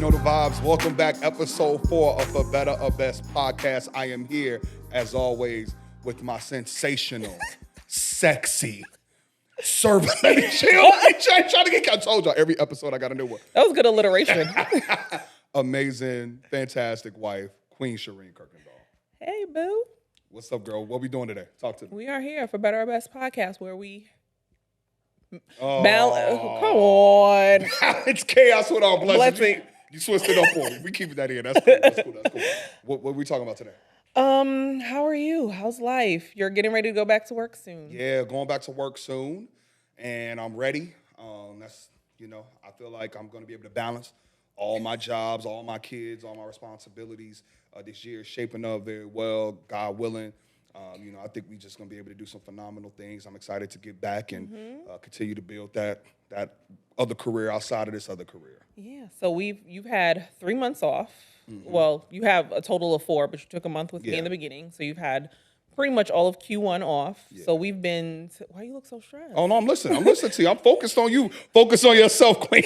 know the vibes. Welcome back, episode 4 of A Better or Best podcast. I am here, as always, with my sensational, sexy, servant. Let me chill. Trying to get. I told y'all every episode I got a new one. That was good alliteration. Amazing, fantastic wife, Queen Shireen Kuykendolls. Hey, boo. What's up, girl? What we doing today? Talk to me. We are here for Better or Best podcast, where we Oh. come on. It's chaos with our blessings. Blessing. You switched it up for me. We keep that in. That's cool. That's cool. What are we talking about today? How are you? How's life? You're getting ready to go back to work soon. Yeah, going back to work soon, and I'm ready. I feel like I'm going to be able to balance all my jobs, all my kids, all my responsibilities. This year is shaping up very well, God willing. I think we're just going to be able to do some phenomenal things. I'm excited to get back and continue to build that other career outside of this other career. Yeah. So you've had 3 months off. Mm-hmm. Well, you have a total of 4, but you took a month with me in the beginning. So you've had pretty much all of Q1 off. Yeah. So we've been. Why you look so stressed? Oh no, I'm listening. To you. I'm focused on you. Focus on yourself, Queen.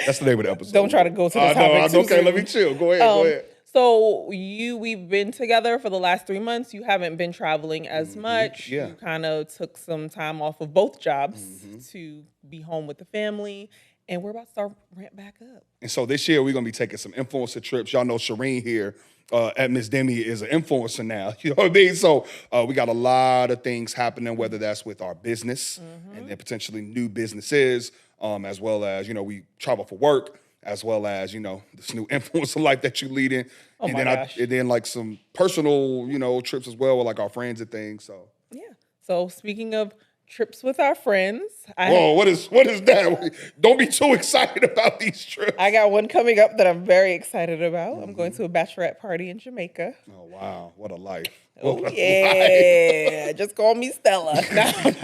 That's the name of the episode. Don't try to go to the topic. No, okay. Let me chill. Go ahead. So we've been together for the last 3 months. You haven't been traveling as much. Yeah. You kind of took some time off of both jobs to be home with the family. And we're about to start ramp back up. And so this year, we're going to be taking some influencer trips. Y'all know Shireen here at Miss Demi is an influencer now. You know what I mean? So we got a lot of things happening, whether that's with our business and then potentially new businesses, as well as, we travel for work, as well as, this new influencer life that you lead in. Oh and my then gosh. and then like some personal, trips as well with like our friends and things. So yeah. So speaking of trips with our friends. Whoa, what is that? Don't be too excited about these trips. I got one coming up that I'm very excited about. I'm going to a bachelorette party in Jamaica. Oh, wow. What a life. Oh, yeah. Just call me Stella. No, I'm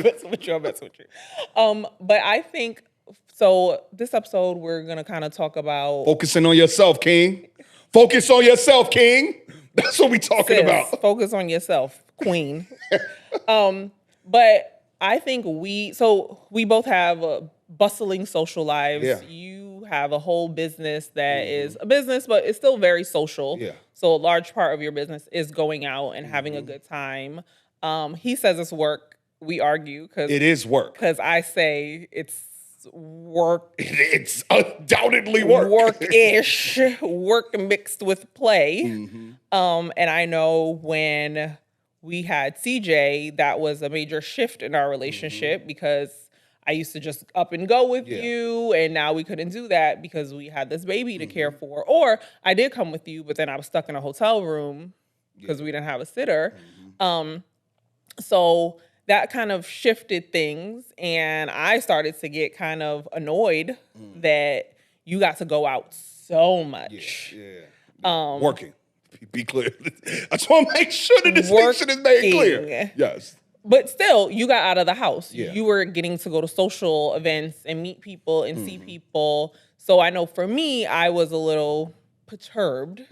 messing with you. But I think, so this episode, we're going to kind of talk about... Focusing on yourself, King. Focus on yourself, King. That's what we talking about. Focus on yourself, Queen. But I think we both have bustling social lives. Yeah. You have a whole business that is a business, but it's still very social. Yeah. So a large part of your business is going out and having a good time. He says it's work. We argue because it is work. Because I say it's work. It's undoubtedly work. Work-ish. Work mixed with play. And I know when we had CJ, that was a major shift in our relationship because I used to just up and go with you, and now we couldn't do that because we had this baby to care for. Or I did come with you, but then I was stuck in a hotel room because we didn't have a sitter. So that kind of shifted things, and I started to get kind of annoyed that you got to go out so much. Working. Be clear. I just want to make sure the distinction is made clear. Yes. But still, you got out of the house. Yeah. You were getting to go to social events and meet people and see people. So I know for me, I was a little perturbed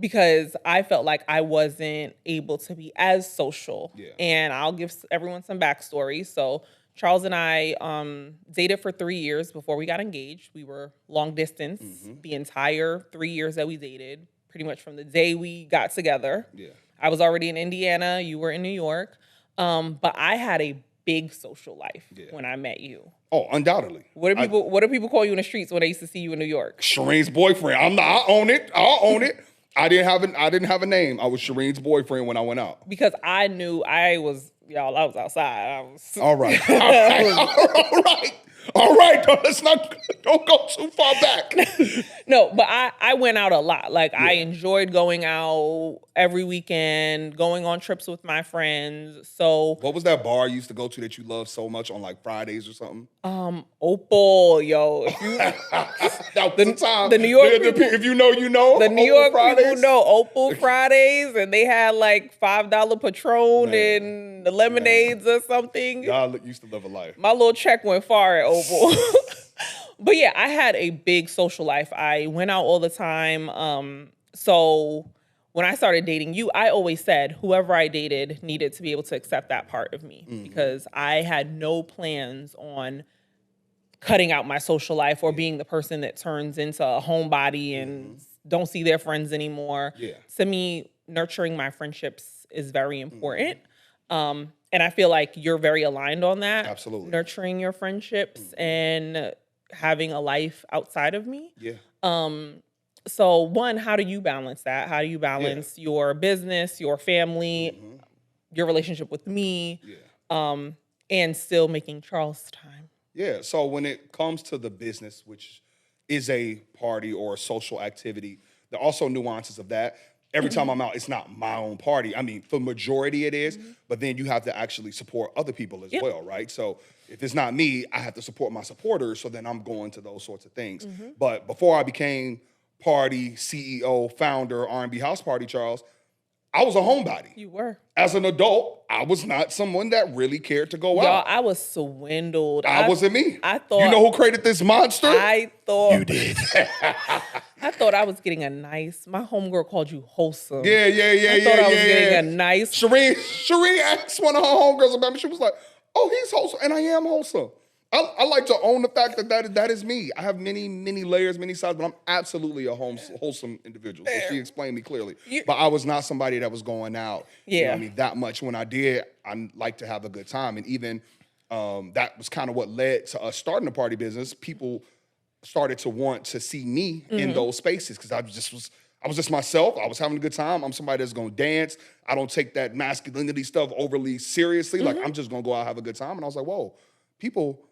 because I felt like I wasn't able to be as social. Yeah. And I'll give everyone some backstory. So Charles and I dated for 3 years before we got engaged. We were long distance the entire 3 years that we dated. Pretty much from the day we got together. Yeah. I was already in Indiana. You were in New York. But I had a big social life when I met you. Oh, undoubtedly. What do people call you in the streets when they used to see you in New York? Shireen's boyfriend. I'll own it. I didn't have a name. I was Shireen's boyfriend when I went out. Because I knew I was outside. All right. All right. Don't go too far back. No, but I went out a lot. Like I enjoyed going out every weekend, going on trips with my friends. So what was that bar you used to go to that you loved so much on like Fridays or something? Opal, yo. If you the New York people, if you know, you know. The New York Fridays. people know Opal Fridays, and they had like $5 Patron and the lemonades or something. Y'all used to live a life. My little check went far at Opal. But yeah, I had a big social life. I went out all the time. So when I started dating you, I always said whoever I dated needed to be able to accept that part of me because I had no plans on cutting out my social life or being the person that turns into a homebody and don't see their friends anymore. Yeah. To me, nurturing my friendships is very important. And I feel like you're very aligned on that. Absolutely. Nurturing your friendships and having a life outside of me. Yeah. So one, how do you balance that? How do you balance your business, your family, your relationship with me, and still making Charles time? Yeah. So when it comes to the business, which is a party or a social activity, there are also nuances of that. Every time I'm out, it's not my own party. I mean, for majority it is, but then you have to actually support other people as well, right? So if it's not me, I have to support my supporters. So then I'm going to those sorts of things. But before I became party CEO, founder, R&B House Party, Charles, I was a homebody. You were. As an adult, I was not someone that really cared to go Y'all, out. I was swindled. I wasn't me. I thought. You know who created this monster? I thought. You did. I thought I was getting a nice. My homegirl called you wholesome. Yeah. I thought I was getting a nice. Shireen asked one of her homegirls about me. She was like, "Oh, he's wholesome," and I am wholesome. I like to own the fact that is me. I have many layers, many sides, but I'm absolutely a wholesome individual. So she explained me clearly. But I was not somebody that was going out. Yeah. You know what I mean, that much. When I did, I like to have a good time, and even that was kind of what led to us starting the party business. People started to want to see me in those spaces because I was just myself. I was having a good time. I'm somebody that's gonna dance. I don't take that masculinity stuff overly seriously. Like I'm just gonna go out have a good time. And I was like, whoa, people,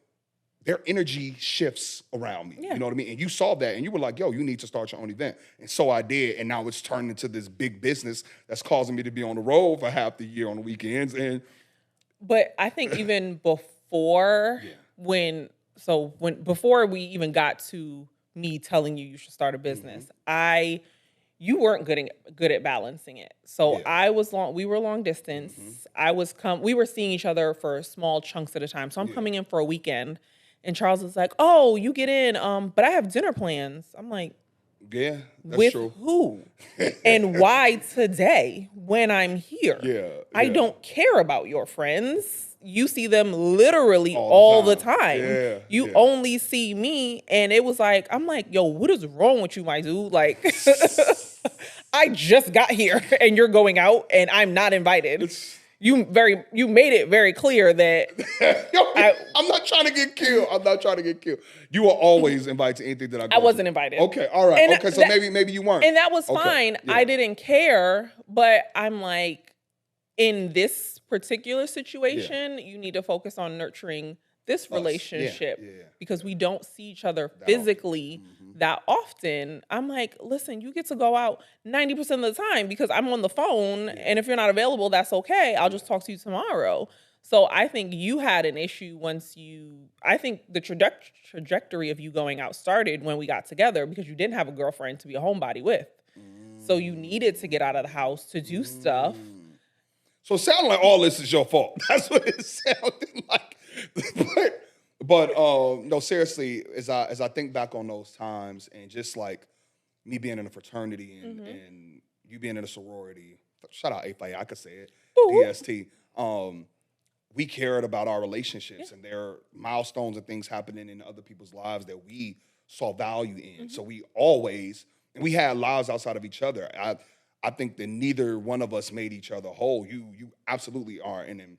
their energy shifts around me. Yeah. You know what I mean? And you saw that and you were like, yo, you need to start your own event. And so I did. And now it's turned into this big business that's causing me to be on the road for half the year on the weekends. But I think even before before we even got to me telling you should start a business, you weren't good at balancing it. So we were long distance. We were seeing each other for small chunks at a time. So I'm coming in for a weekend and Charles is like, "Oh, you get in, but I have dinner plans." I'm like, yeah, that's with true. who? And why today when I'm here? Yeah. I don't care about your friends. You see them literally all the time. Yeah, you only see me. And it was like, I'm like, yo, what is wrong with you, my dude? Like, I just got here and you're going out and I'm not invited. You made it very clear that I'm not trying to get killed. You were always invited to anything that I wasn't invited. Okay, all right. And okay, so maybe you weren't. And that was fine. Yeah. I didn't care, but I'm like, in this particular situation, you need to focus on nurturing this relationship because we don't see each other physically that often. I'm like, listen, you get to go out 90% of the time because I'm on the phone, and if you're not available, that's okay. I'll just talk to you tomorrow. So I think you had an issue I think the trajectory of you going out started when we got together because you didn't have a girlfriend to be a homebody with. So you needed to get out of the house to do stuff. So it sounded like all this is your fault. That's what it sounded like. But no, seriously, as I think back on those times and just like me being in a fraternity and you being in a sorority, shout out AFI, I could say it, DST. We cared about our relationships and there are milestones and things happening in other people's lives that we saw value in. So we had lives outside of each other. I think that neither one of us made each other whole. You absolutely are an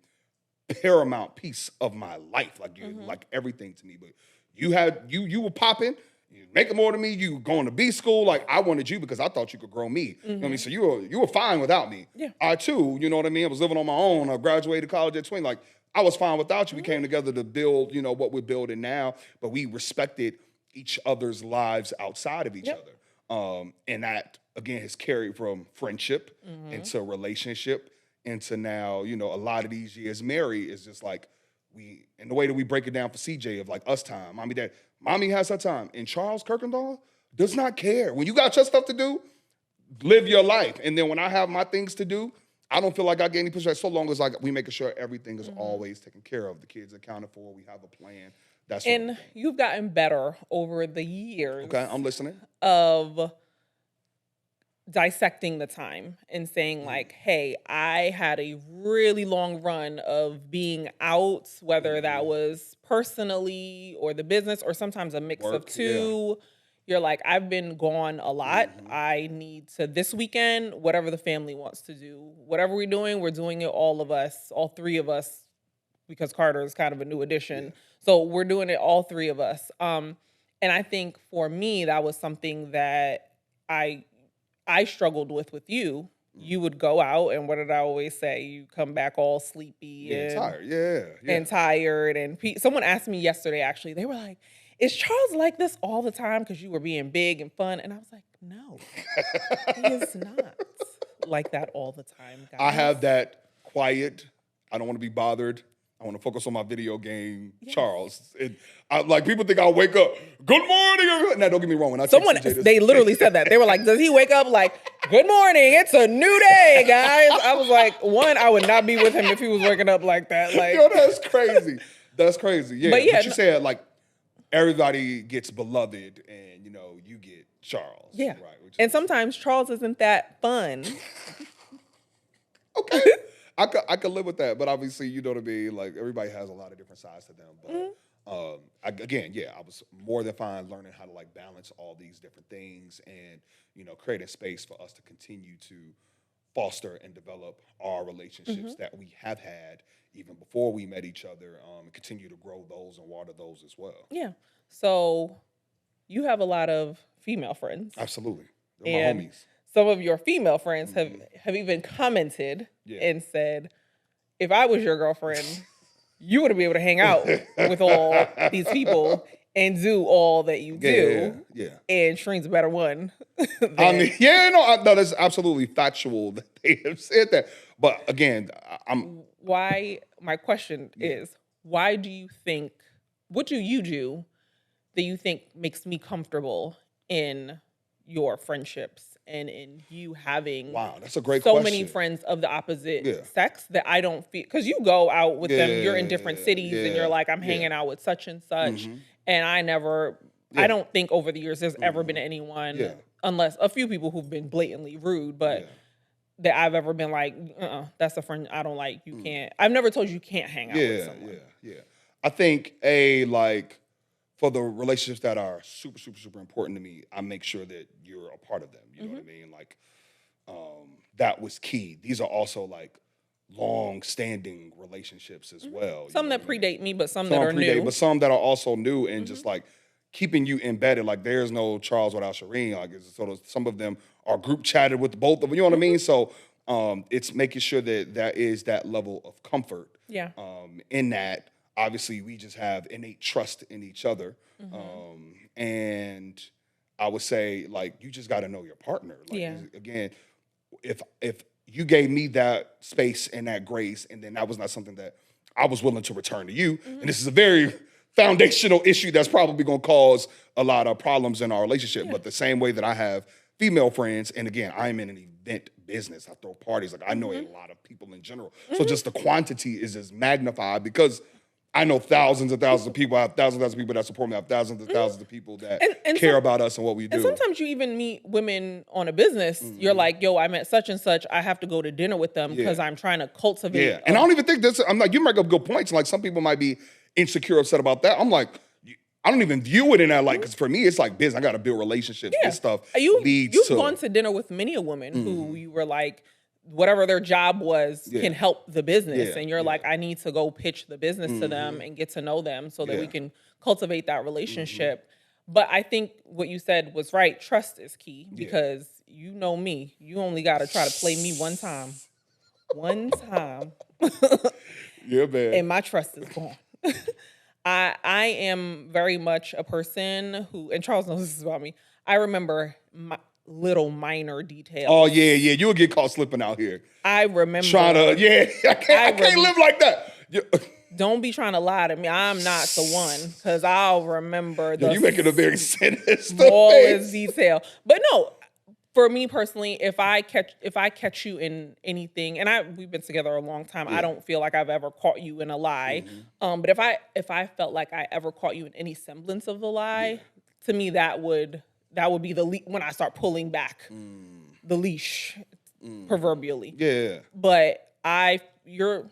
paramount piece of my life. Like you like everything to me. But you were popping, you making more than me, you going to B school. Like I wanted you because I thought you could grow me. You know what I mean? So you were fine without me. Yeah. I too, you know what I mean? I was living on my own. I graduated college at 20. Like I was fine without you. We came together to build, what we're building now, but we respected each other's lives outside of each other. And that again has carried from friendship into relationship into now, a lot of these years married is just like and the way that we break it down for CJ of like us time. Mommy has her time. And Charles Kuykendolls does not care. When you got your stuff to do, live your life. And then when I have my things to do, I don't feel like I get any pushback so long as like we making sure everything is always taken care of. The kids accounted for, we have a plan. And you've gotten better over the years. Okay, I'm listening. Of dissecting the time and saying like, hey, I had a really long run of being out, whether that was personally or the business or sometimes a mix of Work, two. You're like, I've been gone a lot. I need to, this weekend, whatever the family wants to do, whatever we're doing it, all of us, all three of us, because Carter is kind of a new addition. So we're doing it, all three of us. And I think for me, that was something that I struggled with you. You would go out, and what did I always say? You come back all sleepy and tired. And tired. And someone asked me yesterday, actually, they were like, is Charles like this all the time because you were being big and fun? And I was like, no, he is not like that all the time, guys. I have that quiet, I don't want to be bothered, I want to focus on my video game, Charles. Like, people think I'll wake up, good morning. Now, don't get me wrong. When I Someone, they literally said that. They were like, does he wake up like, good morning, it's a new day, guys? I was like, one, I would not be with him if he was waking up like that. Like, yo, that's crazy. That's crazy. Yeah, but you said, like, everybody gets beloved and, you get Charles. Yeah. Right. And sometimes Charles isn't that fun. Okay. I could live with that, but obviously, you know what I mean? Like, everybody has a lot of different sides to them. But I was more than fine learning how to, like, balance all these different things and, creating space for us to continue to foster and develop our relationships that we have had even before we met each other, and continue to grow those and water those as well. Yeah. So you have a lot of female friends. Absolutely. They're my homies. Some of your female friends have even commented and said, if I was your girlfriend, you wouldn't be able to hang out with all these people and do all that you do. Yeah. And Shireen's a better one. No, that's absolutely factual that they have said that. But again, my question is, why do you think, what do you do that you think makes me comfortable in your friendships and in you having that's a great so question. many friends of the opposite sex that I don't feel, because you go out with them, you're in different cities and you're like, I'm hanging out with such and such. And I don't think over the years there's ever been anyone, unless a few people who've been blatantly rude, but that I've ever been like, that's a friend I don't like. You can't. I've never told you can't hang out with someone. I think for the relationships that are super, super, super important to me, I make sure that you're a part of them. You know what I mean? Like, that was key. These are also, like, long-standing relationships as well. Some that predate me, but some that are new. But some that are also new and just, like, keeping you embedded. Like, there's no Charles without Shireen. Like, some of them are group chatted with both of them. You know what I mean? So it's making sure that there is that level of comfort. Yeah. In that, obviously, we just have innate trust in each other. And I would say, like, you just got to know your partner. Like, again, if you gave me that space and that grace, and then that was not something that I was willing to return to you, and this is a very foundational issue that's probably going to cause a lot of problems in our relationship. But the same way that I have female friends, and again, I'm in an event business. I throw parties. Like, I know a lot of people in general. So just the quantity is just magnified because I know thousands and thousands of people. I have thousands and thousands of people that support me. I have thousands and thousands of people that care about us and what we do. And sometimes you even meet women on a business. You're like, yo, I met such and such. I have to go to dinner with them because I'm trying to cultivate. Yeah, and I don't even think this. I'm like, you make up good points. Like, some people might be insecure, upset about that. I'm like, I don't even view it in that light, because for me, it's like business. I got to build relationships. This stuff You've gone to dinner with many a woman who you were like, whatever their job was can help the business. And you're like, I need to go pitch the business to them and get to know them so that we can cultivate that relationship. But I think what you said was right. Trust is key, because you know me. You only got to try to play me one time. One time. Yeah, man. And my trust is gone. I am very much a person who, and Charles knows this about me, I remember my little minor details. Oh, yeah. You'll get caught slipping out here. I remember. Trying to, I can't live like that. Don't be trying to lie to me. I'm not the one, because I'll remember the you making a very sinister smallest detail. But no, for me personally, if I catch you in anything, and we've been together a long time, I don't feel like I've ever caught you in a lie. But if I felt like I ever caught you in any semblance of a lie, to me that would be when I start pulling back the leash, proverbially. Yeah. But you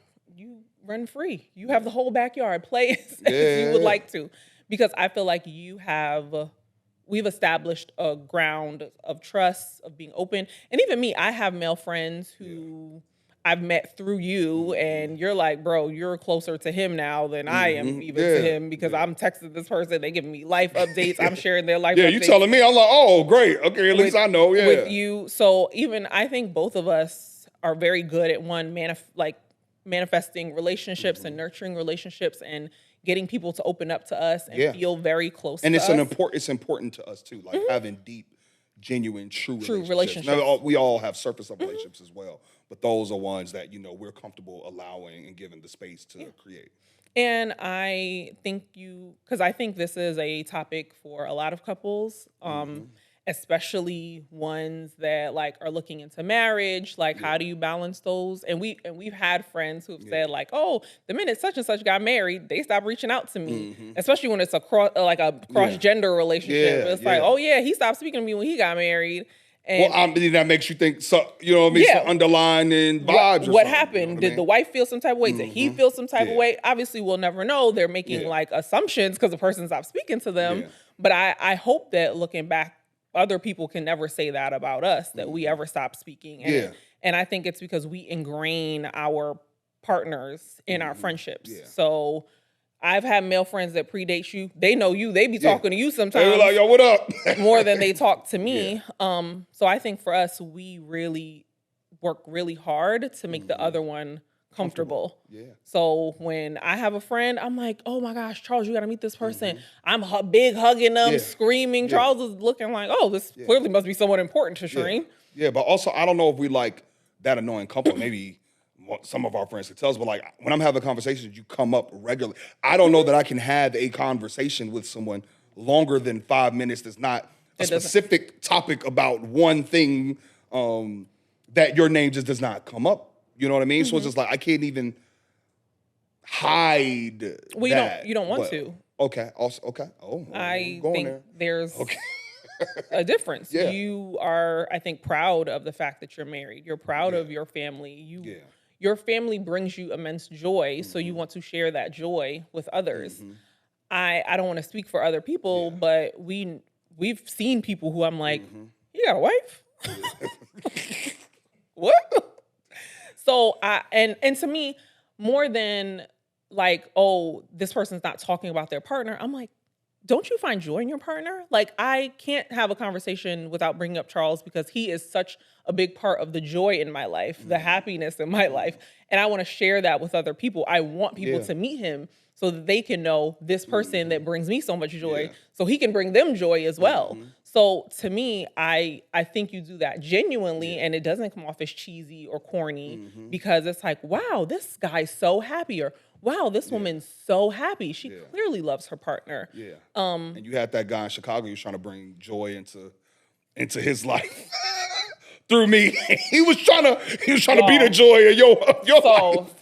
run free. You have the whole backyard. Play as you would like to. Because I feel like we've established a ground of trust, of being open. And even me, I have male friends who I've met through you, and you're like, bro, you're closer to him now than I am even to him, because I'm texting this person, they giving me life updates, I'm sharing their life updates. You telling me, I'm like, oh, great. Okay, at least I know, with you. So even I think both of us are very good at manifesting relationships and nurturing relationships and getting people to open up to us and feel very close to us. And it's important to us too, like having deep, genuine, true relationships. Now, we all have surface of relationships as well, but those are ones that, we're comfortable allowing and giving the space to create. And I think because I think this is a topic for a lot of couples, especially ones that like are looking into marriage. Like, how do you balance those? And we've had friends who've said like, oh, the minute such and such got married, they stopped reaching out to me, especially when it's a cross-gender relationship. It's like, oh yeah, he stopped speaking to me when he got married. And that makes you think, so, some underlying vibes. What happened? Did the wife feel some type of way? Did he feel some type of way? Obviously, we'll never know. They're making like assumptions because the person stopped speaking to them. But I hope that looking back, other people can never say that about us, that we ever stop speaking. And I think it's because we ingrain our partners in our friendships. So I've had male friends that predate you. They know you. They be talking to you sometimes. They were like, yo, what up? more than they talk to me. So I think for us, we really work really hard to make the other one comfortable. So when I have a friend, I'm like, oh my gosh, Charles, you got to meet this person. I'm big hugging them, screaming. Charles is looking like, oh, this clearly must be someone important to Shireen. But also, I don't know if we like that annoying couple. Maybe some of our friends could tell us, but like when I'm having conversations, you come up regularly. I don't know that I can have a conversation with someone longer than 5 minutes that's not a specific topic about one thing that your name just does not come up. You know what I mean? So it's just like I can't even hide that. You don't want to. Okay. Also, okay. Oh, I think there's a difference. You are, I think, proud of the fact that you're married. You're proud of your family. Your family brings you immense joy, so you want to share that joy with others. I don't want to speak for other people, but we've seen people who I'm like, you got a wife? What? So and to me, more than like, oh, this person's not talking about their partner, I'm like, don't you find joy in your partner? Like, I can't have a conversation without bringing up Charles because he is such a big part of the joy in my life, the happiness in my life. And I want to share that with other people. I want people to meet him so that they can know this person that brings me so much joy, so he can bring them joy as well. So to me, I think you do that genuinely, and it doesn't come off as cheesy or corny because it's like, wow, this guy's so happy, or wow, this woman's so happy. She clearly loves her partner. And you had that guy in Chicago who was trying to bring joy into his life. Through me. He was trying to be the joy of your life.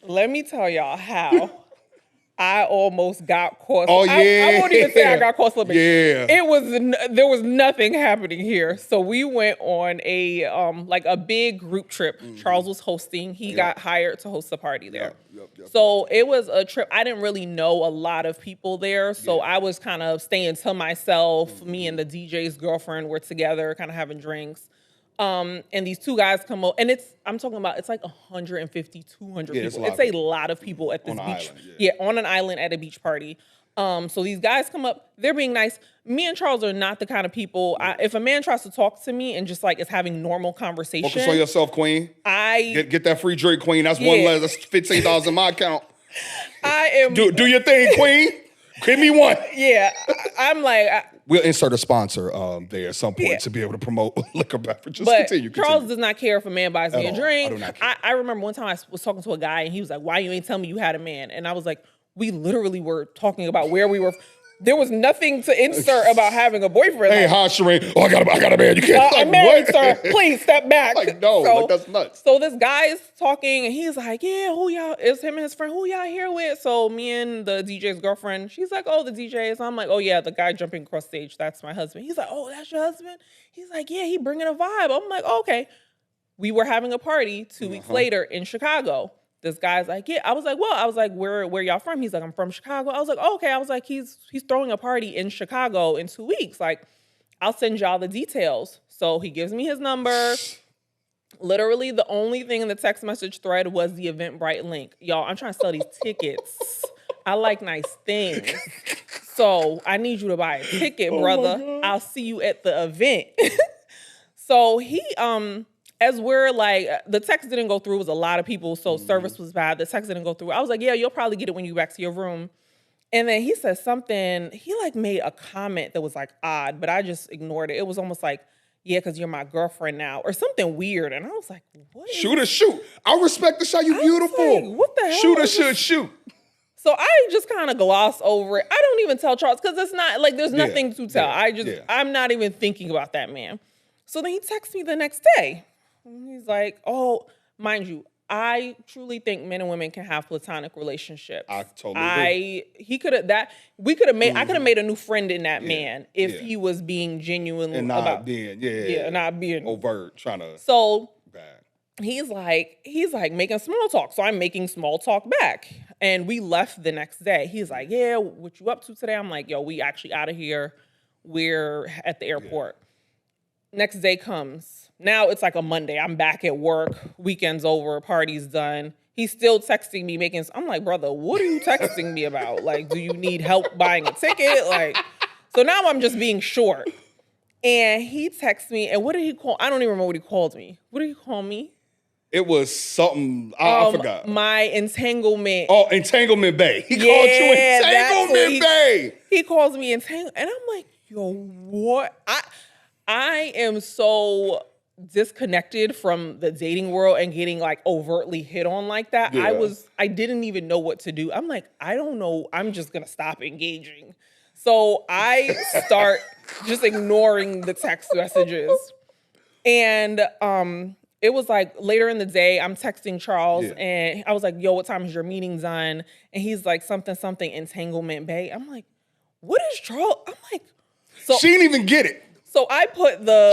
Let me tell y'all how I almost got caught. Oh, I won't even say I got caught slipping. Yeah. There was nothing happening here. So we went on a big group trip. Charles was hosting. He got hired to host a party there. So it was a trip. I didn't really know a lot of people there. So I was kind of staying to myself. Me and the DJ's girlfriend were together, kind of having drinks. And these two guys come over, and it's like 150, 200 people. It's a lot of people at this beach. On an island at a beach party. So these guys come up, they're being nice. Me and Charles are not the kind of people, if a man tries to talk to me and just like is having normal conversation. Focus on yourself, queen. Get that free drink, queen. That's one less, that's $15 in my account. Do your thing, queen. Give me one. I'm like... We'll insert a sponsor there at some point to be able to promote liquor beverages. But continue. Charles does not care if a man buys me a drink. I do not care. I remember one time I was talking to a guy and he was like, why you ain't tell me you had a man? And I was like, we literally were talking about where we were. There was nothing to insert about having a boyfriend. Hey, hi, Shireen. Oh, I got a man. You can't. I'm married, sir. Please step back. Like, no, like that's nuts. So this guy is talking, and he's like, yeah, who y'all, it's him and his friend, who y'all here with? So me and the DJ's girlfriend, she's like, oh, the DJ's. I'm like, oh yeah, the guy jumping across stage, that's my husband. He's like, oh, that's your husband? He's like, yeah, he bringing a vibe. I'm like, oh, okay. We were having a party 2 weeks later in Chicago. This guy's like, yeah. I was like, where y'all from? He's like, I'm from Chicago. I was like, oh, okay. I was like, he's throwing a party in Chicago in 2 weeks. Like, I'll send y'all the details. So he gives me his number. Literally, the only thing in the text message thread was the Eventbrite link. Y'all, I'm trying to sell these tickets. I like nice things. So I need you to buy a ticket, brother. I'll see you at the event. So he, as we're like, the text didn't go through. It was a lot of people, so service was bad. The text didn't go through. I was like, yeah, you'll probably get it when you get back to your room. And then he said something, he like made a comment that was like odd, but I just ignored it. It was almost like, yeah, because you're my girlfriend now, or something weird. And I was like, what? Shoot or shoot. I respect the shot. You beautiful. Like, what the hell? Shoot or should shoot. So I just kind of gloss over it. I don't even tell Charles because it's not like there's nothing to tell. I'm not even thinking about that man. So then he texts me the next day. He's like, oh, mind you, I truly think men and women can have platonic relationships. I totally agree. I could have made a new friend in that man if he was being genuine and not being not being overt, trying to. So bad. he's like making small talk. So I'm making small talk back. And we left the next day. He's like, yeah, what you up to today? I'm like, yo, we actually out of here. We're at the airport. Next day comes. Now it's like a Monday. I'm back at work. Weekend's over. Party's done. He's still texting me, I'm like, brother, what are you texting me about? Like, do you need help buying a ticket? Like, so now I'm just being short. And he texts me, and what did he call? I don't even remember what he called me. What did he call me? It was something, I forgot. My entanglement. Oh, entanglement bae. He called you entanglement bae. He calls me entanglement. And I'm like, yo, what? I am so disconnected from the dating world and getting like overtly hit on like that. Yeah. I didn't even know what to do. I'm like, I don't know. I'm just going to stop engaging. So I start just ignoring the text messages. And it was like later in the day, I'm texting Charles and I was like, yo, what time is your meeting done? And he's like, something, entanglement bae. I'm like, what is Charles? I'm like, so she didn't even get it. So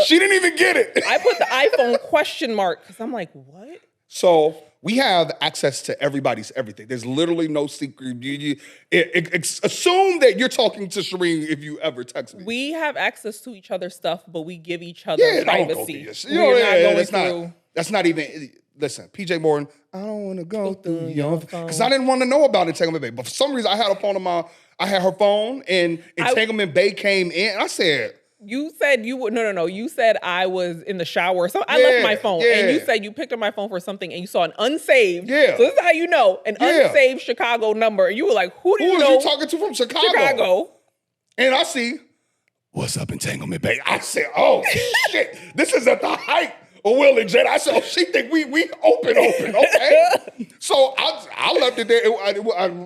she didn't even get it. I put the iPhone question mark because I'm like, what? So we have access to everybody's everything. There's literally no secret. Assume that you're talking to Shireen if you ever text me. We have access to each other's stuff, but we give each other privacy. That's not even. Listen, PJ Morton, I don't want to go through your phone because I didn't want to know about entanglement bae. But for some reason, I had her phone, and entanglement bae came in, and I said. You said you would no. You said I was in the shower. So I left my phone, and you said you picked up my phone for something, and you saw an unsaved. Yeah. So this is how you know an unsaved Chicago number. And you were like, "Who do you know?" Who was you talking to from Chicago? And I see, what's up, entanglement bae? I said, oh shit, this is at the height of Will and Jet. I said, oh, she think we open, okay. So I left it there.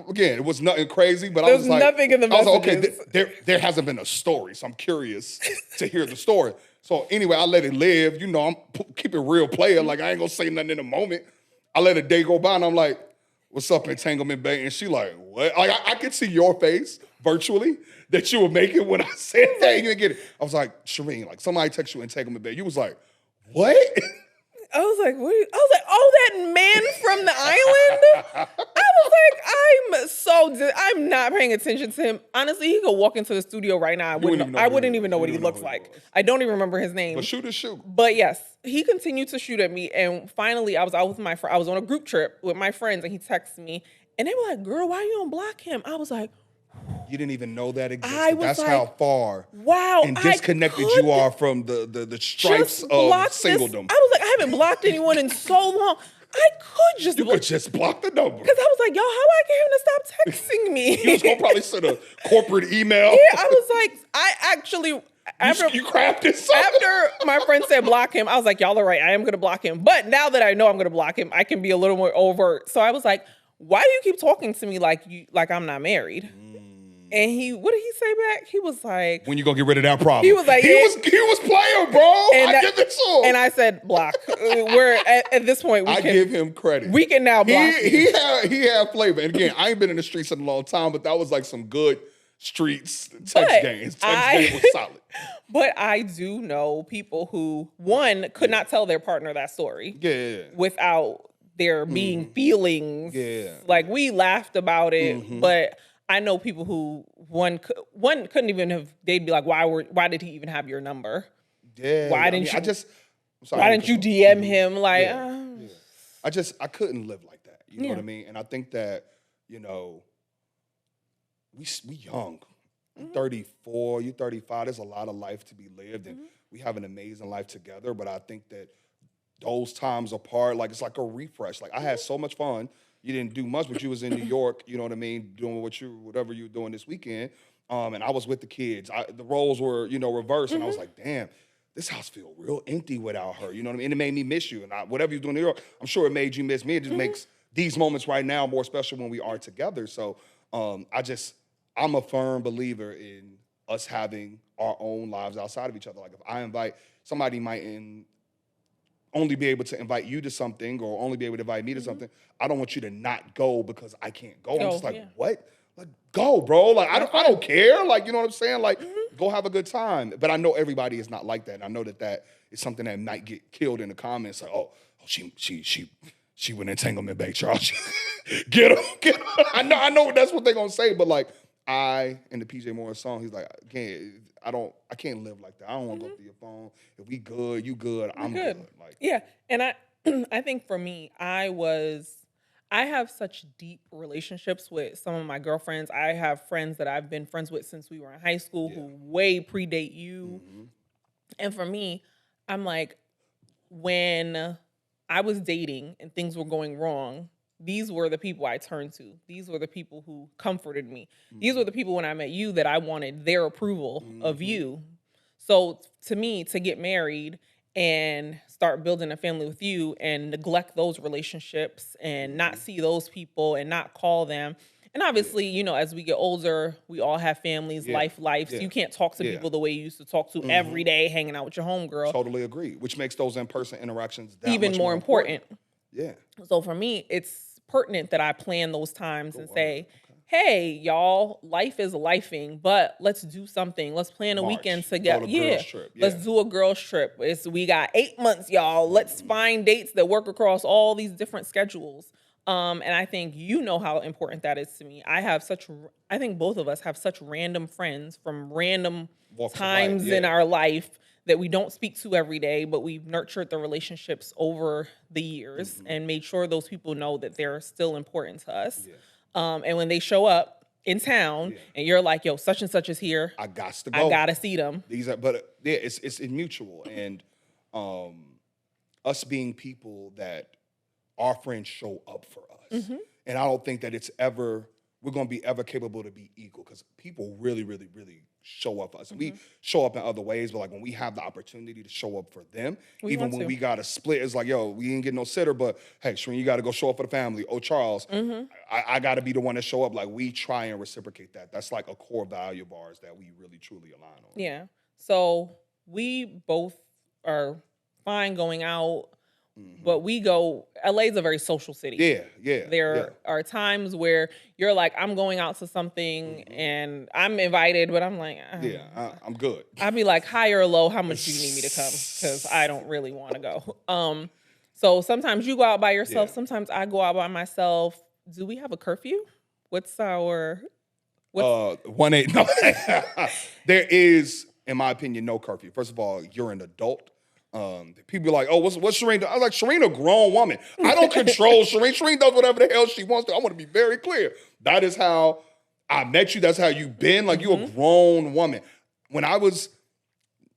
Again, it was nothing crazy, but I was like, nothing in the messages. I was like, okay, there hasn't been a story, so I'm curious to hear the story. So anyway, I let it live. You know, I'm keep it real player. Like, I ain't gonna say nothing in a moment. I let a day go by, and I'm like, what's up, entanglement bae? And she like, what? Like, I could see your face virtually that you were making when I said that. You didn't get it. I was like, Shireen, like, somebody text you entanglement bae. You was like, what? I was like, oh, that man from the island? I was like, I'm not paying attention to him. Honestly, he could walk into the studio right now. I wouldn't even know what he looks like. I don't even remember his name. But shoot. But yes, he continued to shoot at me. And finally, I was out with my friend. I was on a group trip with my friends, and he texted me. And they were like, girl, why you don't block him? I was like, you didn't even know that existed. That's like, how far and disconnected you are from the stripes of singledom. I was like, I haven't blocked anyone in so long. I could just could just block the number. Because I was like, yo, how I get him to stop texting me? You was gonna probably send a corporate email. Yeah, I was like, I actually you crafted something. After my friend said block him, I was like, y'all are right, I am gonna block him. But now that I know I'm gonna block him, I can be a little more overt. So I was like, why do you keep talking to me like I'm not married? And what did he say back? He was like, when you gonna get rid of that problem? He was like, he was playing, bro. And I give it to him. And I said, block. We're at this point. I give him credit. We can now block. He had flavor. And again, I ain't been in the streets in a long time, but that was like some good streets text games. Text game was solid. But I do know people who, one, could not tell their partner that story. Yeah. Without there being feelings. Yeah. Like, we laughed about it, but I know people who one couldn't even have. They'd be like, "Why did he even have your number? Yeah. Why didn't you? Why didn't you DM him? Like, I couldn't live like that. You know what I mean? And I think that, you know, we young. I'm 34. You're 35. There's a lot of life to be lived, and we have an amazing life together. But I think that those times apart, like, it's like a refresh. Like, I had so much fun. You didn't do much, but you was in New York, you know what I mean, doing whatever you were doing this weekend. And I was with the kids. The roles were, you know, reversed. And I was like, damn, this house feels real empty without her. You know what I mean? And it made me miss you. And whatever you're doing in New York, I'm sure it made you miss me. It just makes these moments right now more special when we are together. So I'm a firm believer in us having our own lives outside of each other. Like, if I invite, somebody might only be able to invite you to something or only be able to invite me to something. I don't want you to not go because I can't go. I'm just like, what? Like, go, bro. Like, I don't care. Like, you know what I'm saying? Like, go have a good time. But I know everybody is not like that. And I know that is something that might get killed in the comments. Like, she went entanglement, babe, Charles. Get her. I know that's what they're gonna say. But like, in the PJ Morris song, he's like, I can't live like that. I don't want to go through your phone. If we good, you good, I'm good. Like, yeah. And I think for me, I have such deep relationships with some of my girlfriends. I have friends that I've been friends with since we were in high school who way predate you. And for me, I'm like, when I was dating and things were going wrong, these were the people I turned to. These were the people who comforted me. These were the people when I met you that I wanted their approval of you. So to me, to get married and start building a family with you and neglect those relationships and not see those people and not call them. And obviously, you know, as we get older, we all have families, life. So you can't talk to people the way you used to talk to every day, hanging out with your homegirl. Totally agree. Which makes those in-person interactions that even more important. Yeah. So for me, it's pertinent that I plan those times and say, hey, y'all, life is lifing, but let's do something. Let's plan a weekend together. Let's do a girls trip. We got 8 months, y'all. Let's find dates that work across all these different schedules. And I think you know how important that is to me. I think both of us have such random friends from random times in our life that we don't speak to every day, but we've nurtured the relationships over the years and made sure those people know that they're still important to us. And when they show up in town and you're like, yo, such and such is here. I got to go. I got to see them. It's mutual. And us being people that our friends show up for us. And I don't think that we're going to be ever capable to be equal because people really, really, really show up for us. We show up in other ways, but like when we have the opportunity to show up for them, even when we got to split, it's like, yo, we ain't getting no sitter, but hey, Shireen, you got to go show up for the family. Oh, Charles, I got to be the one to show up. Like, we try and reciprocate that. That's like a core value of ours that we really, truly align on. Yeah. So we both are fine going out, but LA's a very social city. There are times where you're like, I'm going out to something and I'm invited, but I'm like, I'm good. I'd be like, high or low, how much do you need me to come? Because I don't really want to go. So sometimes you go out by yourself. Sometimes I go out by myself. Do we have a curfew? What's 1-8. No. There is, in my opinion, no curfew. First of all, you're an adult. People are like, oh, what's Shireen doing? I'm like, Shireen a grown woman. I don't control Shireen. Shireen does whatever the hell she wants to. I want to be very clear. That is how I met you. That's how you've been. Like, you're a grown woman. When I was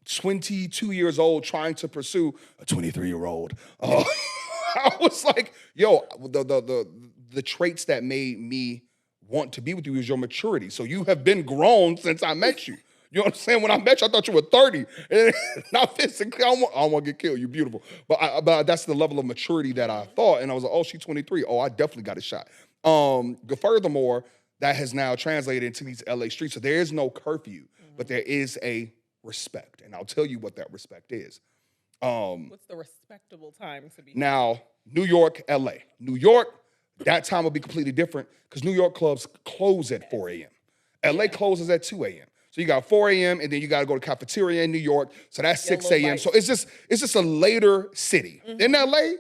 22 years old trying to pursue a 23-year-old, I was like, yo, the traits that made me want to be with you is your maturity. So you have been grown since I met you. You know what I'm saying? When I met you, I thought you were 30. And not physically, I don't want to get killed. You're beautiful. But that's the level of maturity that I thought. And I was like, oh, she's 23. Oh, I definitely got a shot. Furthermore, that has now translated into these LA streets. So there is no curfew, but there is a respect. And I'll tell you what that respect is. What's the respectable time to be? Now, New York, LA. New York, that time will be completely different because New York clubs close at 4 a.m. LA closes at 2 a.m. So you got 4 a.m. and then you got to go to cafeteria in New York. So that's 6 a.m. So it's just a later city. In LA,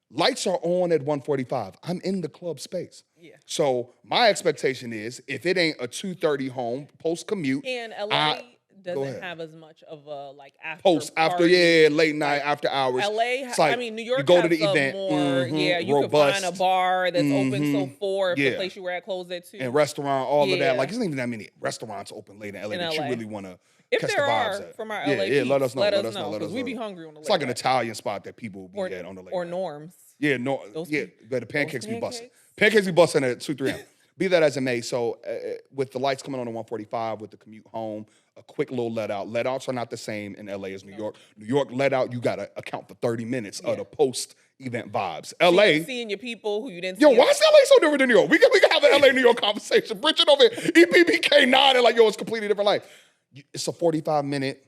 lights are on at 1:45. I'm in the club space. Yeah. So my expectation is if it ain't a 2:30 home post commute, and LA doesn't have as much of a like after late night after hours. LA, like, I mean New York. You go has to the some event, more. You robust. can find a bar that's open till 4 if the place you were at closed at 2. And restaurant, all of that. Like there's not even that many restaurants open late in LA that you really want to. If there are from our LA, let us know. Let us know because we be hungry on the. It's like an Italian spot that people will be at on the late. Or Norms. Yeah, but the pancakes be busting. Pancakes be busting at 2, 3 a.m. Be that as it may, so with the lights coming on at 1:45, with the commute home, a quick little let out. Let outs are not the same in LA as New York. New York let out, you got to account for 30 minutes of the post-event vibes. LA. Seeing your people who you didn't see. Yo, why is LA so different than New York? We can have an LA New York conversation. Bridget over here, EPBK 9, and like, yo, it's a completely different life. It's a 45-minute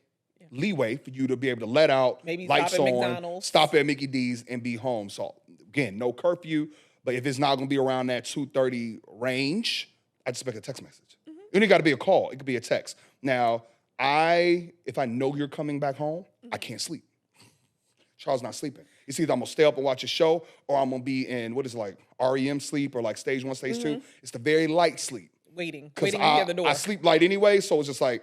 leeway for you to be able to let out, maybe lights stop at on, McDonald's. stop at Mickey D's, and be home. So, again, no curfew. But if it's not going to be around that 2:30 range, I expect a text message. It ain't got to be a call. It could be a text. Now, if I know you're coming back home, I can't sleep. Charles not sleeping. It's either I'm going to stay up and watch a show or I'm going to be in, what is it, like REM sleep or like stage 1, stage 2. It's the very light sleep. Waiting to hear the door. I sleep light anyway, so it's just like,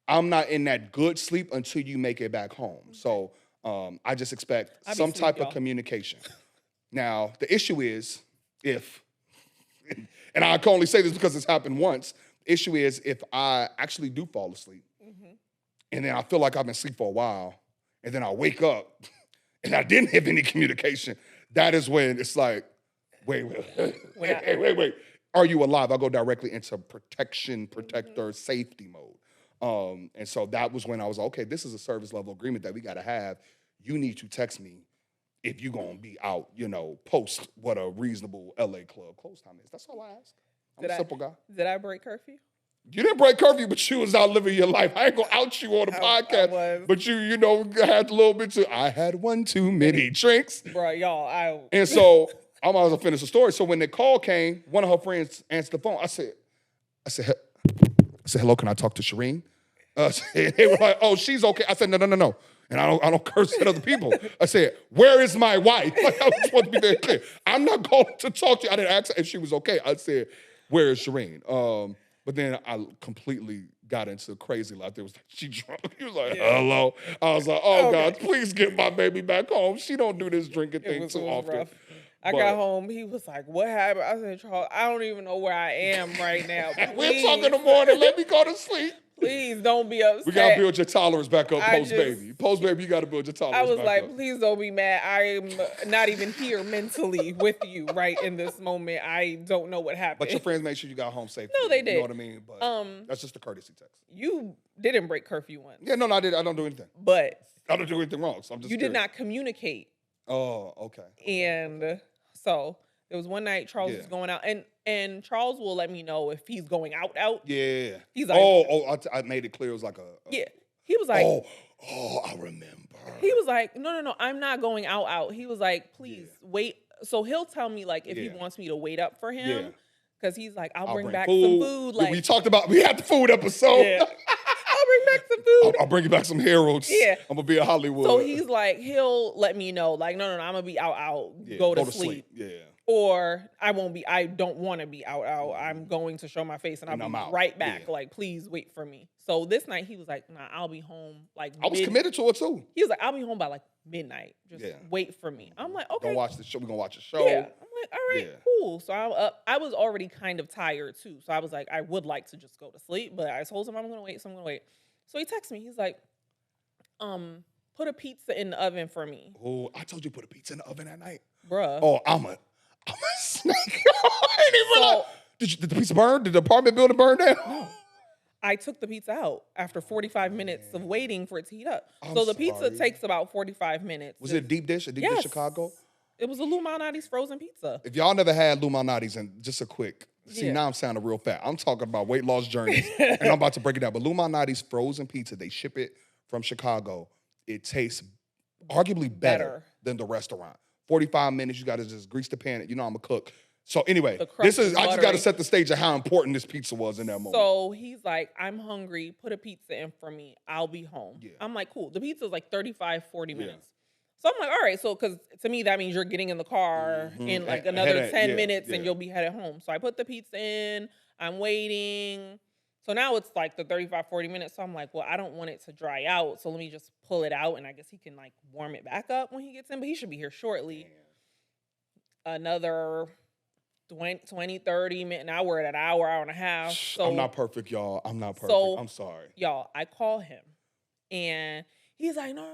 I'm not in that good sleep until you make it back home. So I just expect some type of communication. Now, the issue is and I can only say this because it's happened once. The issue is if I actually do fall asleep and then I feel like I've been asleep for a while and then I wake up and I didn't have any communication, that is when it's like, wait. Are you alive? I'll go directly into protector, safety mode. And so that was when I was like, okay, this is a service level agreement that we got to have. You need to text me if you're going to be out, post what a reasonable LA club close time is. That's all I ask. I'm a simple guy. Did I break curfew? You didn't break curfew, but you was out living your life. I ain't going to out you on the podcast. But you had a little bit too. I had one too many drinks. Bro, y'all. And so I might as well finish the story. So when the call came, one of her friends answered the phone. I said, hello, can I talk to Shireen? They were like, oh, she's okay. I said, no. And I don't curse at other people. I said, where is my wife? Like, I just want to be very clear. I'm not going to talk to you. I didn't ask her if she was okay. I said, where is Shireen? But then I completely got into crazy life. There was she drunk. He was like, hello. I was like, oh, God, please get my baby back home. She don't do this drinking thing too often. Rough. I got home. He was like, what happened? I said, Charles, I don't even know where I am right now. We're talking in the morning. Let me go to sleep. Please don't be upset. We got to build your tolerance back up post-baby. Post-baby, you got to build your tolerance back up. I was like, please don't be mad. I'm not even here mentally with you right in this moment. I don't know what happened. But your friends made sure you got home safe. No, they did. You know what I mean? But that's just a courtesy text. You didn't break curfew once. Yeah, no, I did. I don't do anything. But I don't do anything wrong, so I'm just You did not communicate. Oh, okay. And so there was one night Charles was going out, and Charles will let me know if he's going out. Yeah. He's like, I made it clear. It was like a yeah. He was like, I remember. He was like, no, I'm not going out. He was like, please wait. So he'll tell me like if he wants me to wait up for him, because he's like, I'll bring back some food. Like we had the food episode. Yeah. I'll bring back some food. I'll bring you back some Heralds. Yeah. I'm gonna be in Hollywood. So he's like, he'll let me know, like, no, I'm gonna be out. Go to sleep. Yeah. Or I don't want to be out. I'm going to show my face and I'll be right back. Yeah. Like, please wait for me. So this night he was like, nah, I'll be home. Like, I was committed to it too. He was like, I'll be home by like midnight. Just wait for me. I'm like, okay. Don't watch the show. We're gonna watch a show. Yeah. I'm like, all right, cool. So I'm up. I was already kind of tired too. So I was like, I would like to just go to sleep, but I told him I'm gonna wait. So I'm gonna wait. So he texts me. He's like, put a pizza in the oven for me. Oh, I told you put a pizza in the oven that night. Bruh. Oh, I'm a snake. I didn't even realize. Did the pizza burn? Did the apartment building burn down? No. I took the pizza out after 45 minutes of waiting for it to heat up. So the pizza takes about 45 minutes. Was it a deep dish? A deep dish Chicago? It was a Lou Malnati's frozen pizza. If y'all never had Lou Malnati's, and just a quick See, Yeah. now I'm sounding real fat. I'm talking about weight loss journeys, and I'm about to break it down. But Lou Malnati's frozen pizza, they ship it from Chicago. It tastes arguably better than the restaurant. 45 minutes, you got to just grease the pan. You know I'm a cook. So anyway, The crust is I just got to buttery. set the stage of how important this pizza was in that moment. So he's like, I'm hungry. Put a pizza in for me. I'll be home. Yeah. I'm like, cool. The pizza is like 35, 40 Yeah. minutes. So I'm like, all right. So, because to me, that means you're getting in the car in like another 10 minutes and you'll be headed home. So I put the pizza in. I'm waiting. So now it's like the 35, 40 minutes. So I'm like, well, I don't want it to dry out. So let me just pull it out. And I guess he can like warm it back up when he gets in. But he should be here shortly. Another 20, 30 minutes, now we're at an hour and a half. So I'm not perfect, y'all. I'm not perfect. So, I'm sorry. Y'all, I call him and he's like, no,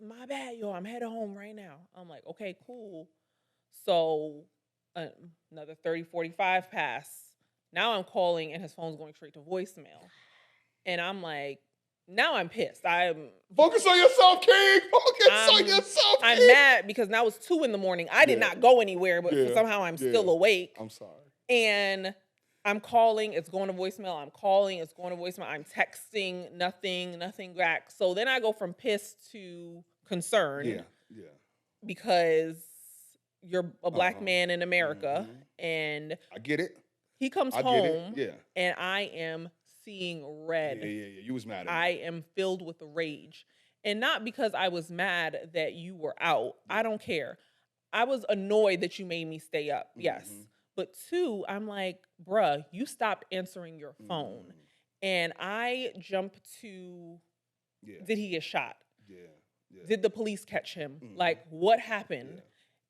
my bad, yo. I'm headed home right now. I'm like, okay, cool. So another 30, 45 pass. Now I'm calling and his phone's going straight to voicemail. And I'm like, now I'm pissed. Focus on yourself, King. Focus on yourself, King. I'm mad because now it's 2 a.m. I did not go anywhere, but somehow I'm still awake. I'm sorry. And I'm calling, it's going to voicemail. I'm calling, it's going to voicemail. I'm texting, nothing back. So then I go from pissed to concerned. Yeah. Because you're a black man in America. And I get it. He comes home and I am seeing red. Yeah. You was mad at me. I am filled with rage. And not because I was mad that you were out. I don't care. I was annoyed that you made me stay up. Yes. But 2, I'm like, bruh, you stopped answering your phone. And I jump to, did he get shot? Yeah. Did the police catch him? Like, what happened?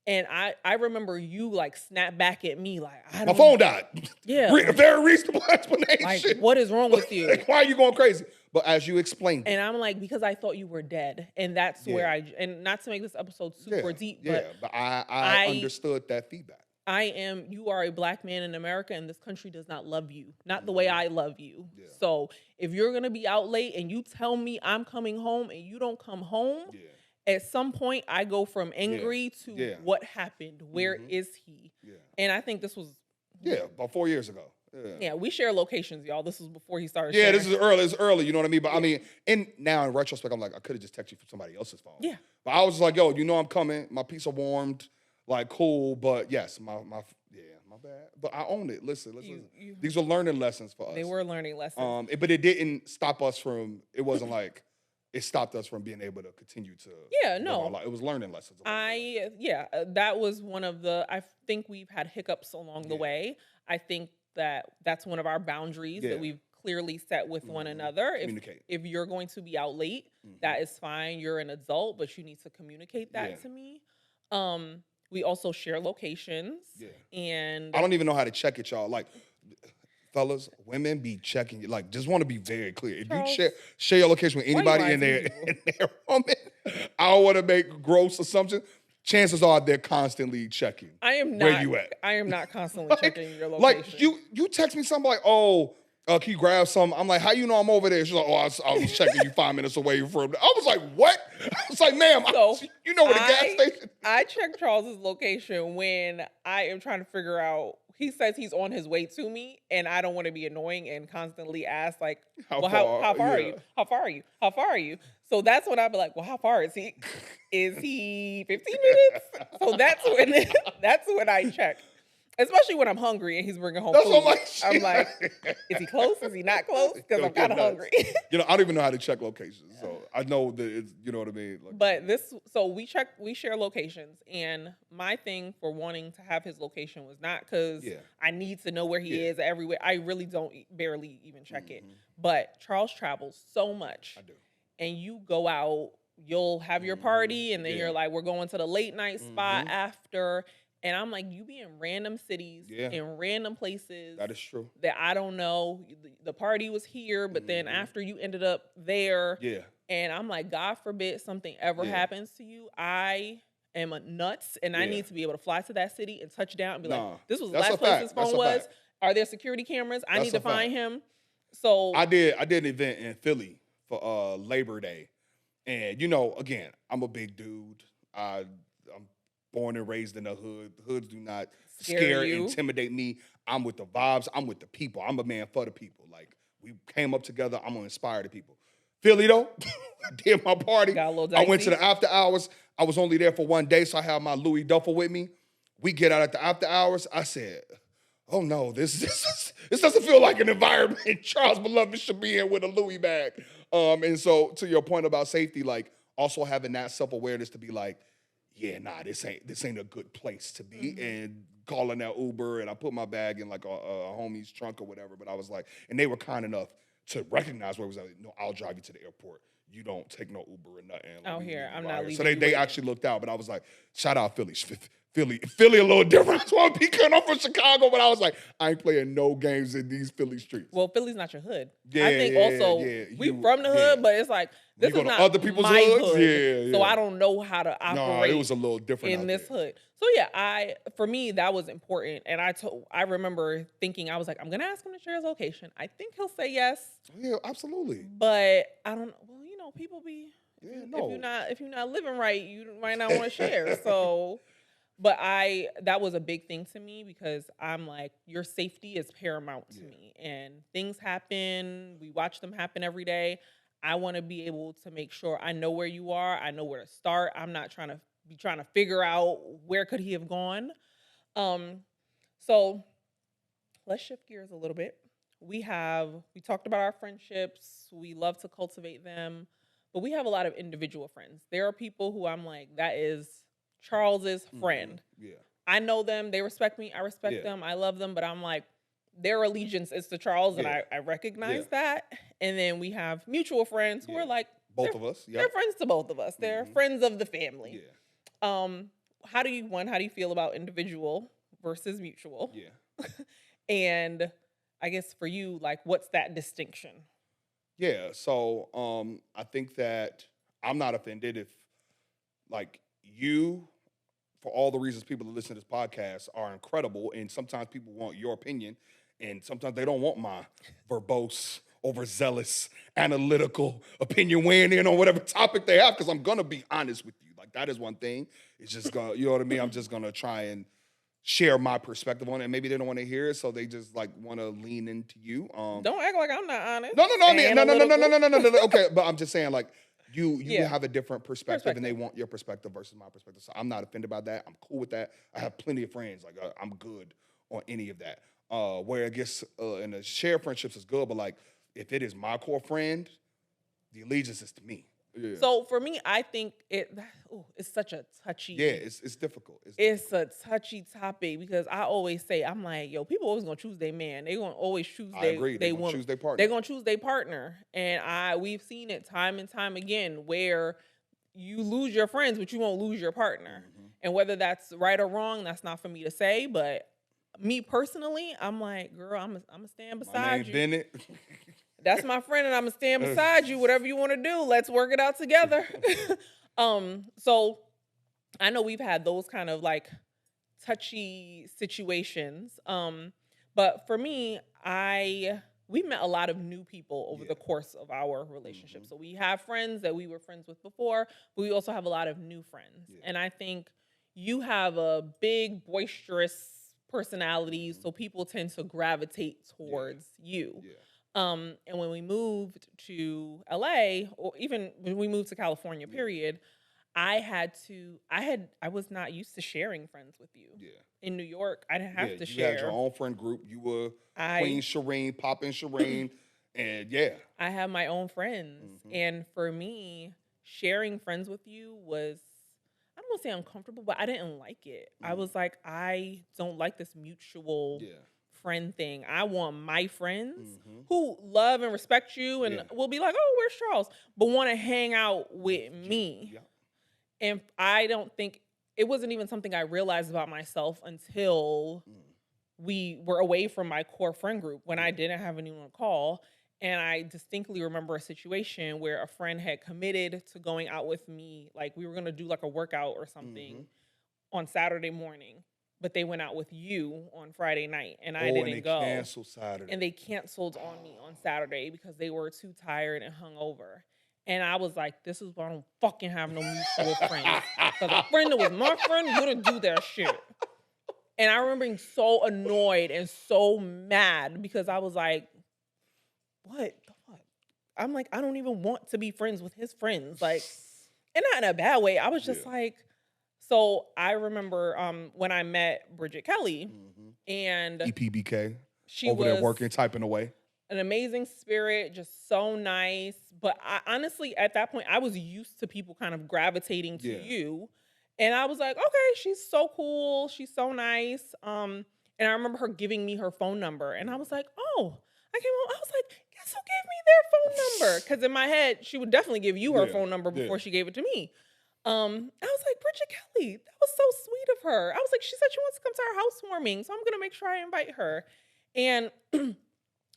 And I remember you like snap back at me like, my phone died. Yeah. A very reasonable explanation. Like, what is wrong with you? Like, why are you going crazy? But as you explained and I'm like, because I thought you were dead. And that's where and not to make this episode super deep, but I understood that feedback. You are a black man in America and this country does not love you. Not the way I love you. So if you're going to be out late and you tell me I'm coming home and you don't come home, at some point I go from angry to what happened? Where is he? And I think this was... about 4 years ago. Yeah, we share locations, y'all. This was before he started sharing. This is early. It's early, you know what I mean? But I mean, now in retrospect, I'm like, I could have just texted you from somebody else's phone. Yeah. But I was just like, yo, you know I'm coming. My pizza warmed. Like, cool. But yes, my bad. But I own it. Listen. These were learning lessons for us. They were learning lessons. But it didn't stop us from, it wasn't like, it stopped us from being able to continue to. It was learning lessons. That was one of the, I think we've had hiccups along the way. I think that's one of our boundaries that we've clearly set with one another. Communicate. If you're going to be out late, that is fine. You're an adult, but you need to communicate that to me. We also share locations. And I don't even know how to check it, y'all. Like, fellas, women be checking you. Like, just want to be very clear. If Charles, you share your location with anybody in their woman, I don't want to make gross assumptions. Chances are they're constantly checking. Where you at? I am not constantly checking your location. Like, you text me something like, oh, can you grab something? I'm like, how you know I'm over there? She's like, oh, I was checking you 5 minutes away from. I was like, what? I was like, ma'am, you know where the gas station. I check Charles's location when I am trying to figure out. He says he's on his way to me, and I don't want to be annoying and constantly ask, like, how far are you? How far are you? How far are you? So that's when I'd be like, well, how far is he? Is he 15 minutes? So that's when I check. Especially when I'm hungry and he's bringing home food. I'm like, is he close? Is he not close? Because I'm kind of hungry. I don't even know how to check locations. So I know that it's, you know what I mean? Like, but we share locations. And my thing for wanting to have his location was not because I need to know where he is everywhere. I really don't barely even check it. But Charles travels so much. I do. And you go out, you'll have your party, and then you're like, we're going to the late night spot after. And I'm like, you be in random cities, in random places. That is true. That I don't know. The party was here, but then after you ended up there. Yeah. And I'm like, God forbid something ever happens to you. I am nuts, and I need to be able to fly to that city and touch down and be like, this was the last place his phone was. Are there security cameras? I need to find him. So I did an event in Philly for Labor Day. And, you know, again, I'm a big dude. I'm born and raised in the hood. Hoods do not scare, intimidate me. I'm with the vibes. I'm with the people. I'm a man for the people. Like, we came up together. I'm going to inspire the people. Philly, though, did my party. Got a little I went to dicey. the after hours. I was only there for one day, so I had my Louis duffel with me. We get out at the after hours. I said, oh, no, this doesn't feel like an environment Charles Beloved should be in with a Louis bag. And so, to your point about safety, like, also having that self-awareness to be like, yeah, nah, this ain't a good place to be. And calling that Uber, and I put my bag in like a homie's trunk or whatever. But I was like, and they were kind enough to recognize where it was. Like, no, I'll drive you to the airport. You don't take no Uber or nothing. Like, Out here, I'm not here. leaving. So you they waiting. actually looked out. But I was like, shout out Philly. Philly a little different. That's why I'm peeking. I'm from Chicago, but I was like, I ain't playing no games in these Philly streets. Well, Philly's not your hood. Yeah, I think also we from the hood, but it's like this go is to not other people's my hoods? hood. Yeah, So yeah. I don't know how to operate it was a little different in out this there. hood. So yeah, for me that was important, and I remember thinking I was like, I'm gonna ask him to share his location. I think he'll say yes, Yeah, absolutely. but I don't know. Well, you know, people be Yeah, no. if you're not living right, you might not want to share. So. But that was a big thing to me because I'm like, your safety is paramount to me. And things happen. We watch them happen every day. I want to be able to make sure I know where you are. I know where to start. I'm not trying to figure out where could he have gone. So let's shift gears a little bit. We talked about our friendships. We love to cultivate them, but we have a lot of individual friends. There are people who I'm like, that is Charles's friend. Yeah. I know them. They respect me. I respect them. I love them. But I'm like, their allegiance is to Charles, and I recognize that. And then we have mutual friends who are like, both of us. They're friends to both of us. They're friends of the family. Yeah. How do you feel about individual versus mutual? Yeah. And I guess for you, like, what's that distinction? Yeah. So I think that I'm not offended if, like, you, for all the reasons people that listen to this podcast, are incredible, and sometimes people want your opinion, and sometimes they don't want my verbose, overzealous, analytical opinion weighing in on whatever topic they have, because I'm gonna be honest with you. Like, that is one thing. It's just gonna, you know what I mean? I'm just gonna try and share my perspective on it. And maybe they don't want to hear it, so they just like want to lean into you. Don't act like I'm not honest. No. I mean, no. Okay, but I'm just saying, like, you have a different perspective, and they want your perspective versus my perspective. So I'm not offended by that. I'm cool with that. I have plenty of friends. Like, I'm good on any of that. Where I guess in the shared friendships is good, but like, if it is my core friend, the allegiance is to me. Yeah. So for me, I think it's such a touchy. Yeah, it's difficult. It's a touchy topic because I always say, I'm like, yo, people always gonna choose their man. They gonna always choose I agree. They're gonna choose their partner. They're gonna choose their partner, and we've seen it time and time again where you lose your friends, but you won't lose your partner. And whether that's right or wrong, that's not for me to say. But me personally, I'm like, girl, I'm gonna stand beside you. Bennett. That's my friend, and I'm gonna stand beside you. Whatever you want to do, let's work it out together. So I know we've had those kind of like touchy situations. But for me, we met a lot of new people over the course of our relationship. So we have friends that we were friends with before, but we also have a lot of new friends. And I think you have a big, boisterous personality, so people tend to gravitate towards you. And when we moved to LA, or even when we moved to California, period, I was not used to sharing friends with you. In New York, I didn't have to share. You had your own friend group. You were Queen Shireen, Poppin' Shireen, and I have my own friends. And for me, sharing friends with you was, I don't want to say uncomfortable, but I didn't like it. I was like, I don't like this mutual friend thing. I want my friends who love and respect you and will be like, oh, where's Charles? But want to hang out with me. And I don't think, it wasn't even something I realized about myself until we were away from my core friend group, when I didn't have anyone to call. And I distinctly remember a situation where a friend had committed to going out with me. Like, we were going to do like a workout or something on Saturday morning, but they went out with you on Friday night, and I didn't go. Canceled Saturday. And they canceled on me on Saturday because they were too tired and hungover. And I was like, this is why I don't fucking have no mutual friends. Because a friend that was my friend wouldn't do that shit. And I remember being so annoyed and so mad because I was like, what the fuck? I'm like, I don't even want to be friends with his friends. Like, and not in a bad way. I was just like, so I remember when I met Bridget Kelly and EPBK, she over was there working, typing away. An amazing spirit, just so nice. But I honestly, at that point, I was used to people kind of gravitating to you. And I was like, okay, she's so cool. She's so nice. And I remember her giving me her phone number. And I was like, oh, I came home. I was like, guess who gave me their phone number? Because in my head, she would definitely give you her phone number before she gave it to me. I was like, Bridget Kelly, that was so sweet of her. I was like, she said she wants to come to our housewarming, so I'm going to make sure I invite her. And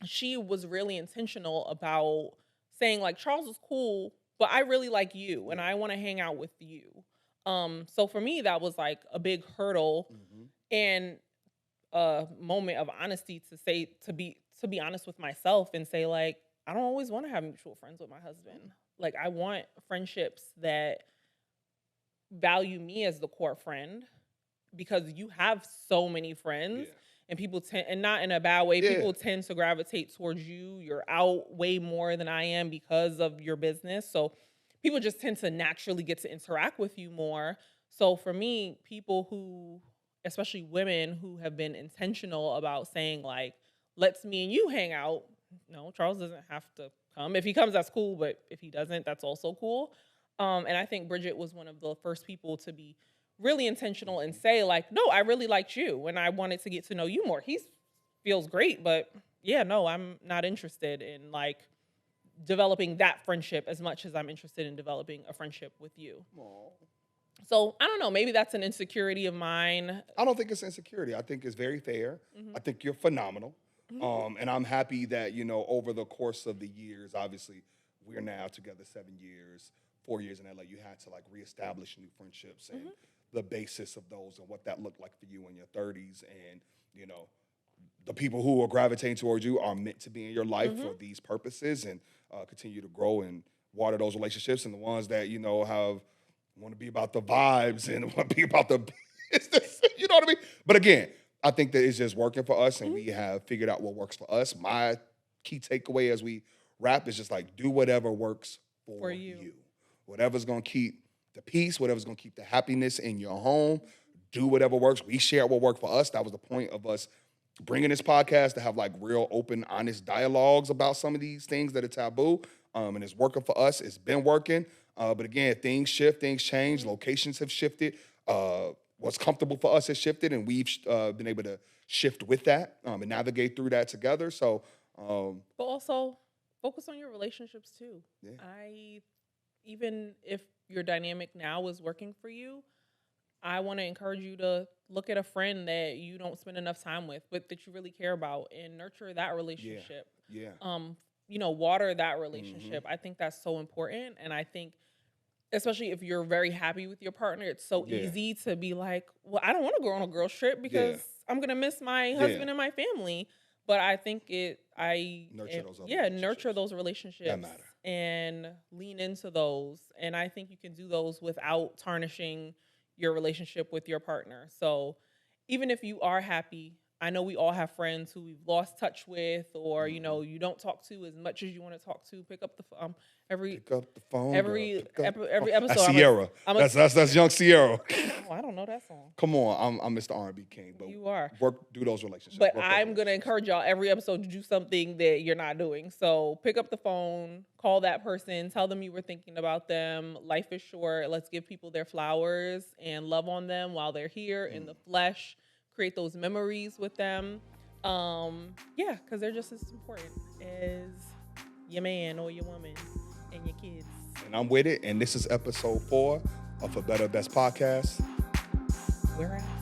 she was really intentional about saying, like, Charles is cool, but I really like you, and I want to hang out with you. So for me, that was like a big hurdle and a moment of honesty to be honest with myself and say, like, I don't always want to have mutual friends with my husband. Like, I want friendships that value me as the core friend, because you have so many friends and people tend, and not in a bad way, people tend to gravitate towards you. You're out way more than I am because of your business. So people just tend to naturally get to interact with you more. So for me, people who, especially women who have been intentional about saying, like, let's me and you hang out. No, Charles doesn't have to come. If he comes, that's cool. But if he doesn't, that's also cool. And I think Bridget was one of the first people to be really intentional and say, like, no, I really liked you and I wanted to get to know you more. He feels great, but yeah, no, I'm not interested in, like, developing that friendship as much as I'm interested in developing a friendship with you. Aww. So I don't know, maybe that's an insecurity of mine. I don't think it's insecurity. I think it's very fair. I think you're phenomenal. And I'm happy that, you know, over the course of the years, obviously we're now together 7 years, 4 years in LA, you had to, like, reestablish new friendships and the basis of those and what that looked like for you in your 30s. And, you know, the people who are gravitating towards you are meant to be in your life for these purposes, and continue to grow and water those relationships. And the ones that, you know, want to be about the vibes and want to be about the business, you know what I mean? But again, I think that it's just working for us, and we have figured out what works for us. My key takeaway as we wrap is just, like, do whatever works for you. Whatever's going to keep the peace, whatever's going to keep the happiness in your home, do whatever works. We share what worked for us. That was the point of us bringing this podcast, to have, like, real open, honest dialogues about some of these things that are taboo. And it's working for us. It's been working. But again, things shift, things change. Locations have shifted. What's comfortable for us has shifted, and we've been able to shift with that and navigate through that together. So, but also focus on your relationships too. Yeah. Even if your dynamic now is working for you, I want to encourage you to look at a friend that you don't spend enough time with, but that you really care about, and nurture that relationship. Yeah. You know, water that relationship. I think that's so important. And I think, especially if you're very happy with your partner, it's so easy to be like, well, I don't want to go on a girls trip because I'm going to miss my husband and my family. But I think nurture those relationships that matter, and lean into those. And I think you can do those without tarnishing your relationship with your partner. So even if you are happy, I know we all have friends who we've lost touch with, or, you know, you don't talk to as much as you want to talk to. Pick up the phone. Every episode. That's Sierra. That's young Sierra. Oh, I don't know that song. Come on, I'm Mr. R&B King. But you are. Do those relationships. But I'm gonna encourage y'all every episode to do something that you're not doing. So pick up the phone, call that person, tell them you were thinking about them. Life is short. Let's give people their flowers and love on them while they're here in the flesh. Create those memories with them. Because they're just as important as your man or your woman and your kids. And I'm with it. And this is episode 4 of A Better Best Podcast. We're out.